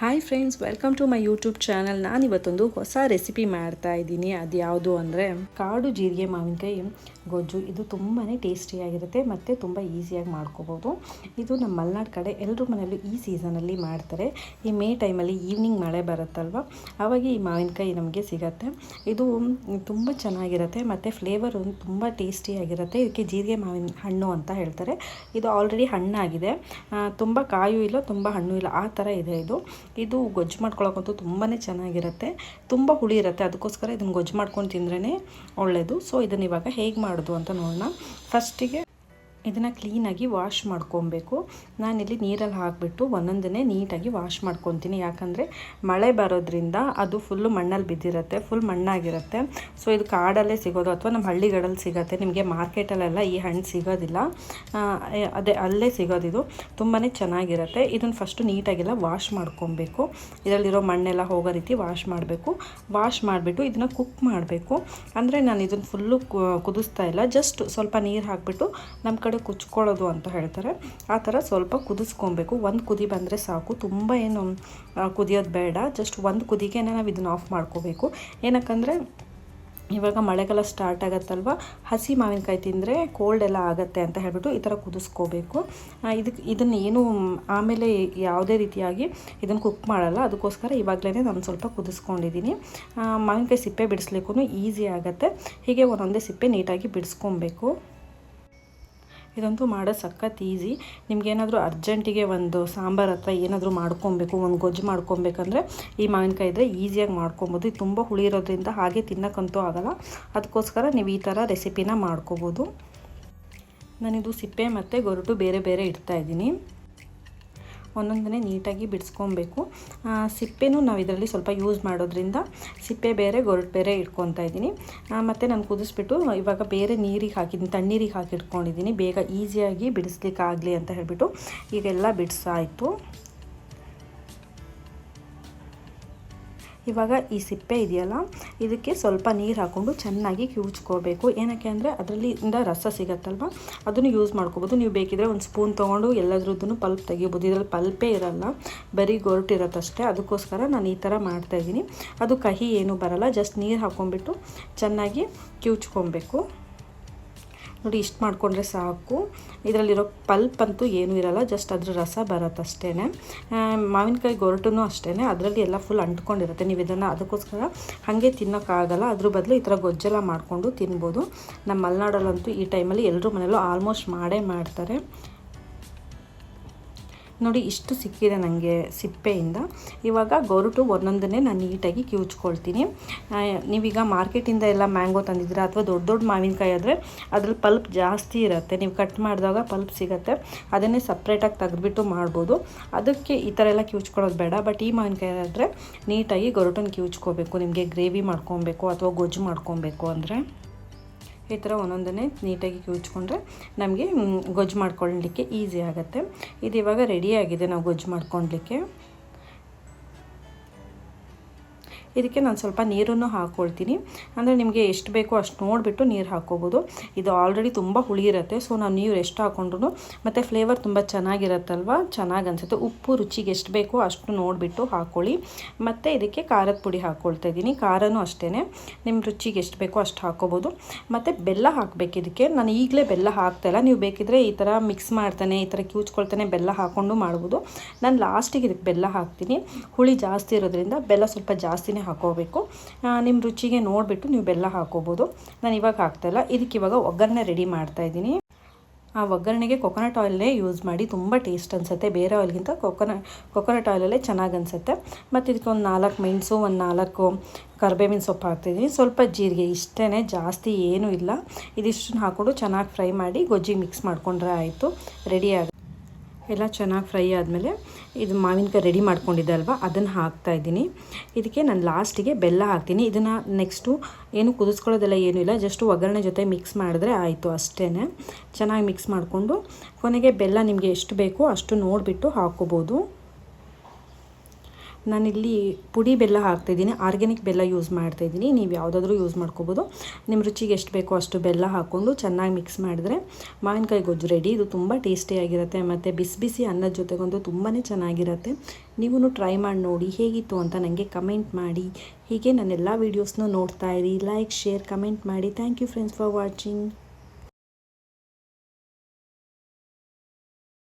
Hi friends, welcome to my YouTube channel. ನಾನಿವತ್ತೊಂದು ಹೊಸ recipe ಮಾಡ್ತಾ ಇದ್ದೀನಿ. ಅದು ಯಾವುದು ಅಂದರೆ ಕಾಡು ಜೀರಿಗೆ ಮಾವಿನಕಾಯಿ ಗೊಜ್ಜು. ಇದು ತುಂಬಾ ಟೇಸ್ಟಿಯಾಗಿರುತ್ತೆ ಮತ್ತು ತುಂಬ ಈಸಿಯಾಗಿ ಮಾಡ್ಕೋಬೋದು. ಇದು ನಮ್ಮ ಮಲೆನಾಡು ಕಡೆ ಎಲ್ಲರ ಮನೆಯಲ್ಲೂ ಈ ಸೀಸನಲ್ಲಿ ಮಾಡ್ತಾರೆ. ಈ ಮೇ ಟೈಮಲ್ಲಿ ಈವ್ನಿಂಗ್ ಮಳೆ ಬರುತ್ತಲ್ವ, ಆವಾಗ ಈ ಮಾವಿನಕಾಯಿ ನಮಗೆ ಸಿಗತ್ತೆ. ಇದು ತುಂಬ ಚೆನ್ನಾಗಿರುತ್ತೆ ಮತ್ತು ಫ್ಲೇವರು ತುಂಬ ಟೇಸ್ಟಿಯಾಗಿರುತ್ತೆ. ಇದಕ್ಕೆ ಜೀರಿಗೆ ಮಾವಿನ ಹಣ್ಣು ಅಂತ ಹೇಳ್ತಾರೆ. ಇದು ಆಲ್ರೆಡಿ ಹಣ್ಣಾಗಿದೆ, ತುಂಬ ಕಾಯೂ ಇಲ್ಲ, ತುಂಬ ಹಣ್ಣು ಇಲ್ಲ, ಆ ಥರ ಇದೆ. ಇದು ಗೊಜ್ಜು ಮಾಡ್ಕೊಳ್ಳೋಕ್ಕಂತೂ ತುಂಬಾ ಚೆನ್ನಾಗಿರುತ್ತೆ. ತುಂಬ ಹುಳಿ ಇರುತ್ತೆ, ಅದಕ್ಕೋಸ್ಕರ ಇದನ್ನು ಗೊಜ್ಜು ಮಾಡ್ಕೊಂಡು ತಿಂದ್ರೇ ಒಳ್ಳೆಯದು. ಸೊ ಇದನ್ನು ಇವಾಗ ಹೇಗೆ ಮಾಡೋದು ಅಂತ ನೋಡೋಣ. ಫಸ್ಟಿಗೆ ಇದನ್ನು ಕ್ಲೀನಾಗಿ ವಾಶ್ ಮಾಡ್ಕೊಬೇಕು. ನಾನಿಲ್ಲಿ ನೀರಲ್ಲಿ ಹಾಕಿಬಿಟ್ಟು ಒಂದೊಂದನ್ನೇ ನೀಟಾಗಿ ವಾಶ್ ಮಾಡ್ಕೊತೀನಿ. ಯಾಕಂದರೆ ಮಳೆ ಬರೋದ್ರಿಂದ ಅದು ಫುಲ್ಲು ಮಣ್ಣಲ್ಲಿ ಬಿದ್ದಿರುತ್ತೆ, ಫುಲ್ ಮಣ್ಣಾಗಿರುತ್ತೆ. ಸೊ ಇದು ಕಾಡಲ್ಲೇ ಸಿಗೋದು ಅಥವಾ ನಮ್ಮ ಹಳ್ಳಿಗಳಲ್ಲಿ ಸಿಗುತ್ತೆ. ನಿಮಗೆ ಮಾರ್ಕೆಟಲ್ಲೆಲ್ಲ ಈ ಹಣ್ಣು ಸಿಗೋದಿಲ್ಲ, ಅದೇ ಅಲ್ಲೇ ಸಿಗೋದಿದು. ತುಂಬಾ ಚೆನ್ನಾಗಿರುತ್ತೆ. ಇದನ್ನು ಫಸ್ಟು ನೀಟಾಗೆಲ್ಲ ವಾಶ್ ಮಾಡ್ಕೊಬೇಕು. ಇದರಲ್ಲಿರೋ ಮಣ್ಣೆಲ್ಲ ಹೋಗೋ ರೀತಿ ವಾಶ್ ಮಾಡಬೇಕು. ವಾಶ್ ಮಾಡಿಬಿಟ್ಟು ಇದನ್ನು ಕುಕ್ ಮಾಡಬೇಕು. ಅಂದರೆ ನಾನು ಇದನ್ನು ಫುಲ್ಲು ಕುದಿಸ್ತಾ ಇಲ್ಲ, ಜಸ್ಟ್ ಸ್ವಲ್ಪ ನೀರು ಹಾಕಿಬಿಟ್ಟು ನಮ್ಮ ಕಡೆ ಕುಚ್ಕೊಳ್ಳೋದು ಅಂತ ಹೇಳ್ತಾರೆ, ಆ ಥರ ಸ್ವಲ್ಪ ಕುದಿಸ್ಕೊಬೇಕು. ಒಂದು ಕುದಿ ಬಂದರೆ ಸಾಕು, ತುಂಬ ಏನು ಕುದಿಯೋದು ಬೇಡ. ಜಸ್ಟ್ ಒಂದು ಕುದಿಗೆ ನಾವು ಇದನ್ನು ಆಫ್ ಮಾಡ್ಕೋಬೇಕು. ಏನಕ್ಕಂದರೆ ಇವಾಗ ಮಳೆಗಾಲ ಸ್ಟಾರ್ಟ್ ಆಗುತ್ತಲ್ವ, ಹಸಿ ಮಾವಿನಕಾಯಿ ತಿಂದರೆ ಕೋಲ್ಡ್ ಎಲ್ಲ ಆಗುತ್ತೆ ಅಂತ ಹೇಳ್ಬಿಟ್ಟು ಈ ಥರ ಕುದಿಸ್ಕೋಬೇಕು. ಇದನ್ನು ಏನು ಆಮೇಲೆ ಯಾವುದೇ ರೀತಿಯಾಗಿ ಇದನ್ನು ಕುಕ್ ಮಾಡಲ್ಲ, ಅದಕ್ಕೋಸ್ಕರ ಇವಾಗಲೇ ನಾನು ಸ್ವಲ್ಪ ಕುದಿಸ್ಕೊಂಡಿದ್ದೀನಿ. ಮಾವಿನಕಾಯಿ ಸಿಪ್ಪೆ ಬಿಡಿಸ್ಲಿಕ್ಕೂ ಈಸಿ ಆಗುತ್ತೆ. ಹೀಗೆ ಒಂದೊಂದೇ ಸಿಪ್ಪೆ ನೀಟಾಗಿ ಬಿಡಿಸ್ಕೊಬೇಕು. ಇದಂತೂ ಮಾಡೋದು ಸಖತ್ ಈಸಿ. ನಿಮ್ಗೇನಾದರೂ ಅರ್ಜೆಂಟಿಗೆ ಒಂದು ಸಾಂಬಾರು ಹತ್ರ ಏನಾದರೂ ಮಾಡ್ಕೊಬೇಕು, ಒಂದು ಗೊಜ್ಜು ಮಾಡ್ಕೊಬೇಕಂದ್ರೆ ಈ ಮಾವಿನಕಾಯಿ ಇದ್ದರೆ ಈಸಿಯಾಗಿ ಮಾಡ್ಕೊಬೋದು. ಇದು ತುಂಬ ಹುಳಿ ಇರೋದ್ರಿಂದ ಹಾಗೆ ತಿನ್ನೋಕ್ಕಂತೂ ಆಗೋಲ್ಲ, ಅದಕ್ಕೋಸ್ಕರ ನೀವು ಈ ಥರ ರೆಸಿಪಿನ ಮಾಡ್ಕೋಬೋದು. ನಾನಿದು ಸಿಪ್ಪೆ ಮತ್ತು ಗೊರಟು ಬೇರೆ ಬೇರೆ ಇಡ್ತಾಯಿದ್ದೀನಿ. ಒಂದೊಂದನ್ನೇ ನೀಟಾಗಿ ಬಿಡಿಸ್ಕೊಬೇಕು. ಸಿಪ್ಪೆನೂ ನಾವು ಇದರಲ್ಲಿ ಸ್ವಲ್ಪ ಯೂಸ್ ಮಾಡೋದ್ರಿಂದ ಸಿಪ್ಪೆ ಬೇರೆ ಗೊರಟು ಬೇರೆ ಇಟ್ಕೊತಾ ಇದ್ದೀನಿ. ಮತ್ತು ನಾನು ಕುದಿಸ್ಬಿಟ್ಟು ಇವಾಗ ಬೇರೆ ನೀರಿಗೆ ಹಾಕಿದ್ದೀನಿ, ತಣ್ಣೀರಿಗೆ ಹಾಕಿ ಇಟ್ಕೊಂಡಿದ್ದೀನಿ, ಬೇಗ ಈಸಿಯಾಗಿ ಬಿಡಿಸ್ಲಿಕ್ಕಾಗಲಿ ಅಂತ ಹೇಳಿಬಿಟ್ಟು. ಈಗೆಲ್ಲ ಬಿಡಿಸಾಯಿತು. ಇವಾಗ ಈ ಸಿಪ್ಪೆ ಇದೆಯಲ್ಲ, ಇದಕ್ಕೆ ಸ್ವಲ್ಪ ನೀರು ಹಾಕ್ಕೊಂಡು ಚೆನ್ನಾಗಿ ಕಿವುಚ್ಕೋಬೇಕು. ಏನಕ್ಕೆ ಅಂದರೆ ಅದರಲ್ಲಿಂದ ರಸ ಸಿಗತ್ತಲ್ವ, ಅದನ್ನು ಯೂಸ್ ಮಾಡ್ಕೋಬೋದು. ನೀವು ಬೇಕಿದ್ರೆ ಒಂದು ಸ್ಪೂನ್ ತೊಗೊಂಡು ಎಲ್ಲದ್ರದ್ದು ಪಲ್ಪ್ ತೆಗಿಬೋದು. ಇದರಲ್ಲಿ ಪಲ್ಪೇ ಇರಲ್ಲ, ಬರೀ ಗೊರಟು ಇರೋತ್ತಷ್ಟೇ. ಅದಕ್ಕೋಸ್ಕರ ನಾನು ಈ ಥರ ಮಾಡ್ತಾಯಿದ್ದೀನಿ. ಅದು ಕಹಿ ಏನೂ ಬರಲ್ಲ, ಜಸ್ಟ್ ನೀರು ಹಾಕ್ಕೊಂಡ್ಬಿಟ್ಟು ಚೆನ್ನಾಗಿ ಕಿವುಚ್ಕೊಬೇಕು. ನೋಡಿ, ಇಷ್ಟು ಮಾಡಿಕೊಂಡ್ರೆ ಸಾಕು. ಇದರಲ್ಲಿರೋ ಪಲ್ಪ್ ಅಂತೂ ಏನೂ ಇರಲ್ಲ, ಜಸ್ಟ್ ಅದ್ರ ರಸ ಬರುತ್ತಷ್ಟೇ. ಮಾವಿನಕಾಯಿ ಗೊರಟೂ ಅಷ್ಟೇ, ಅದರಲ್ಲಿ ಎಲ್ಲ ಫುಲ್ ಅಂಟ್ಕೊಂಡಿರುತ್ತೆ. ನೀವು ಇದನ್ನು ಅದಕ್ಕೋಸ್ಕರ ಹಾಗೆ ತಿನ್ನೋಕ್ಕಾಗಲ್ಲ. ಅದ್ರ ಬದಲು ಈ ಥರ ಗೊಜ್ಜೆಲ್ಲ ಮಾಡಿಕೊಂಡು ತಿನ್ಬೋದು. ನಮ್ಮ ಮಲೆನಾಡಲ್ಲಂತೂ ಈ ಟೈಮಲ್ಲಿ ಎಲ್ಲರೂ ಮನೆಯಲ್ಲೂ ಆಲ್ಮೋಸ್ಟ್ ಮಾಡೇ ಮಾಡ್ತಾರೆ. ನೋಡಿ, ಇಷ್ಟು ಸಿಕ್ಕಿದೆ ನನಗೆ ಸಿಪ್ಪೆಯಿಂದ. ಇವಾಗ ಗೊರಟು ಒಂದೊಂದನ್ನೇ ನಾನು ನೀಟಾಗಿ ಕಿವುಚ್ಕೊಳ್ತೀನಿ. ನೀವೀಗ ಮಾರ್ಕೆಟಿಂದ ಎಲ್ಲ ಮ್ಯಾಂಗೋ ತಂದಿದ್ದೀರಾ ಅಥವಾ ದೊಡ್ಡ ದೊಡ್ಡ ಮಾವಿನಕಾಯಿ ಆದರೆ ಅದ್ರಲ್ಲಿ ಪಲ್ಪ್ ಜಾಸ್ತಿ ಇರುತ್ತೆ. ನೀವು ಕಟ್ ಮಾಡಿದಾಗ ಪಲ್ಪ್ ಸಿಗುತ್ತೆ, ಅದನ್ನೇ ಸಪ್ರೇಟಾಗಿ ತೆಗೆದುಬಿಟ್ಟು ಮಾಡ್ಬೋದು. ಅದಕ್ಕೆ ಈ ಥರ ಎಲ್ಲ ಕಿವುಚ್ಕೊಳ್ಳೋದು ಬೇಡ. ಬಟ್ ಈ ಮಾವಿನಕಾಯಿ ಆದರೆ ನೀಟಾಗಿ ಗೊರಟನ್ನು ಕಿವುಚ್ಕೋಬೇಕು. ನಿಮಗೆ ಗ್ರೇವಿ ಮಾಡ್ಕೊಬೇಕು ಅಥವಾ ಗೊಜ್ಜು ಮಾಡ್ಕೊಬೇಕು ಅಂದರೆ ಈ ಥರ ಒಂದೊಂದನ್ನೇ ನೀಟಾಗಿ ಕಿವುಚ್ಕೊಂಡ್ರೆ ನಮಗೆ ಗೊಜ್ಜು ಮಾಡ್ಕೊಳ್ಳಲಿಕ್ಕೆ ಈಸಿ ಆಗುತ್ತೆ. ಇದು ಇವಾಗ ರೆಡಿಯಾಗಿದೆ ನಾವು ಗೊಜ್ಜು ಮಾಡ್ಕೊಳ್ಳಲಿಕ್ಕೆ. ಇದಕ್ಕೆ ನಾನು ಸ್ವಲ್ಪ ನೀರನ್ನು ಹಾಕ್ಕೊಳ್ತೀನಿ. ಅಂದರೆ ನಿಮಗೆ ಎಷ್ಟು ಬೇಕೋ ಅಷ್ಟು ನೋಡಿಬಿಟ್ಟು ನೀರು ಹಾಕ್ಕೋಬೋದು. ಇದು ಆಲ್ರೆಡಿ ತುಂಬ ಹುಳಿ ಇರುತ್ತೆ, ಸೊ ನಾವು ನೀರು ಎಷ್ಟು ಹಾಕ್ಕೊಂಡ್ರು ಮತ್ತು ಫ್ಲೇವರ್ ತುಂಬ ಚೆನ್ನಾಗಿರುತ್ತಲ್ವ, ಚೆನ್ನಾಗಿ ಅನಿಸುತ್ತೆ. ಉಪ್ಪು ರುಚಿಗೆ ಎಷ್ಟು ಬೇಕೋ ಅಷ್ಟು ನೋಡಿಬಿಟ್ಟು ಹಾಕ್ಕೊಳ್ಳಿ. ಮತ್ತು ಇದಕ್ಕೆ ಖಾರದ ಪುಡಿ ಹಾಕ್ಕೊಳ್ತಾ ಇದ್ದೀನಿ. ಖಾರನೂ ಅಷ್ಟೇ ನಿಮ್ಮ ರುಚಿಗೆ ಎಷ್ಟು ಬೇಕೋ ಅಷ್ಟು ಹಾಕ್ಕೋಬೋದು. ಮತ್ತು ಬೆಲ್ಲ ಹಾಕಬೇಕು. ಇದಕ್ಕೆ ನಾನು ಈಗಲೇ ಬೆಲ್ಲ ಹಾಕ್ತಾಯಿಲ್ಲ, ನೀವು ಬೇಕಿದ್ರೆ ಈ ಥರ ಮಿಕ್ಸ್ ಮಾಡ್ತಾನೆ, ಈ ಥರ ಕಿವುಚ್ಕೊಳ್ತಾನೆ ಬೆಲ್ಲ ಹಾಕ್ಕೊಂಡು ಮಾಡ್ಬೋದು. ನಾನು ಲಾಸ್ಟಿಗೆ ಇದಕ್ಕೆ ಬೆಲ್ಲ ಹಾಕ್ತೀನಿ. ಹುಳಿ ಜಾಸ್ತಿ ಇರೋದ್ರಿಂದ ಬೆಲ್ಲ ಸ್ವಲ್ಪ ಜಾಸ್ತಿನೇ ಹಾಕೋಬೇಕು. ನಿಮ್ಮ ರುಚಿಗೆ ನೋಡಿಬಿಟ್ಟು ನೀವು ಬೆಲ್ಲ ಹಾಕೋಬೋದು. ನಾನು ಇವಾಗ ಹಾಕ್ತಾಯಿಲ್ಲ. ಇದಕ್ಕೆ ಇವಾಗ ಒಗ್ಗರಣೆ ರೆಡಿ ಮಾಡ್ತಾಯಿದ್ದೀನಿ. ಆ ಒಗ್ಗರಣೆಗೆ ಕೊಕೊನಟ್ ಆಯಿಲೇ ಯೂಸ್ ಮಾಡಿ, ತುಂಬ ಟೇಸ್ಟ್ ಅನಿಸುತ್ತೆ. ಬೇರೆ ಆಯಿಲ್ಗಿಂತ ಕೊಕೊನಟ್ ಆಯಿಲಲ್ಲೇ ಚೆನ್ನಾಗಿ ಅನಿಸುತ್ತೆ. ಮತ್ತು ಇದಕ್ಕೆ ಒಂದು 4 ಮೆಣಸು, ಒಂದು 4 ಕರಿಬೇವಿನ ಸೊಪ್ಪು ಹಾಕ್ತಿದ್ದೀನಿ, ಸ್ವಲ್ಪ ಜೀರಿಗೆ, ಇಷ್ಟೇ, ಜಾಸ್ತಿ ಏನೂ ಇಲ್ಲ. ಇದಿಷ್ಟನ್ನು ಹಾಕ್ಕೊಂಡು ಚೆನ್ನಾಗಿ ಫ್ರೈ ಮಾಡಿ ಗೊಜ್ಜಿಗೆ ಮಿಕ್ಸ್ ಮಾಡಿಕೊಂಡ್ರೆ ಆಯಿತು, ರೆಡಿ ಆಗುತ್ತೆ. ಎಲ್ಲ ಚೆನ್ನಾಗಿ ಫ್ರೈ ಆದಮೇಲೆ ಇದು ಮಾವಿನಕಾಯಿ ರೆಡಿ ಮಾಡ್ಕೊಂಡಿದ್ದೆ ಅಲ್ವಾ, ಅದನ್ನು ಹಾಕ್ತಾಯಿದ್ದೀನಿ. ಇದಕ್ಕೆ ನಾನು ಲಾಸ್ಟಿಗೆ ಬೆಲ್ಲ ಹಾಕ್ತೀನಿ. ಇದನ್ನು ನೆಕ್ಸ್ಟು ಏನು ಕುದಿಸ್ಕೊಳ್ಳೋದೆಲ್ಲ ಏನೂ ಇಲ್ಲ, ಜಸ್ಟು ಒಗ್ಗರಣೆ ಜೊತೆ ಮಿಕ್ಸ್ ಮಾಡಿದ್ರೆ ಆಯಿತು ಅಷ್ಟೇ. ಚೆನ್ನಾಗಿ ಮಿಕ್ಸ್ ಮಾಡಿಕೊಂಡು ಕೊನೆಗೆ ಬೆಲ್ಲ ನಿಮಗೆ ಎಷ್ಟು ಬೇಕೋ ಅಷ್ಟು ನೋಡಿಬಿಟ್ಟು ಹಾಕ್ಕೋಬೋದು. ನಾನಿಲ್ಲಿ ಪುಡಿ ಬೆಲ್ಲ ಹಾಕ್ತಾಯಿದ್ದೀನಿ, ಆರ್ಗ್ಯಾನಿಕ್ ಬೆಲ್ಲ ಯೂಸ್ ಮಾಡ್ತಾಯಿದ್ದೀನಿ. ನೀವು ಯಾವುದಾದ್ರೂ ಯೂಸ್ ಮಾಡ್ಕೋಬೋದು. ನಿಮ್ಮ ರುಚಿಗೆ ಎಷ್ಟು ಬೇಕೋ ಅಷ್ಟು ಬೆಲ್ಲ ಹಾಕ್ಕೊಂಡು ಚೆನ್ನಾಗಿ ಮಿಕ್ಸ್ ಮಾಡಿದ್ರೆ ಮಾವಿನಕಾಯಿ ಗೊಜ್ಜು ರೆಡಿ. ಇದು ತುಂಬ ಟೇಸ್ಟಿಯಾಗಿರುತ್ತೆ ಮತ್ತು ಬಿಸಿ ಬಿಸಿ ಅನ್ನದ ಜೊತೆಗಂತೂ ತುಂಬಾ ಚೆನ್ನಾಗಿರುತ್ತೆ. ನೀವು ಟ್ರೈ ಮಾಡಿ ನೋಡಿ ಹೇಗಿತ್ತು ಅಂತ ನನಗೆ ಕಮೆಂಟ್ ಮಾಡಿ. ಹೀಗೆ ನನ್ನೆಲ್ಲ ವೀಡಿಯೋಸ್ನೂ ನೋಡ್ತಾ ಇರಿ. ಲೈಕ್, ಶೇರ್, ಕಮೆಂಟ್ ಮಾಡಿ. Thank you friends for watching.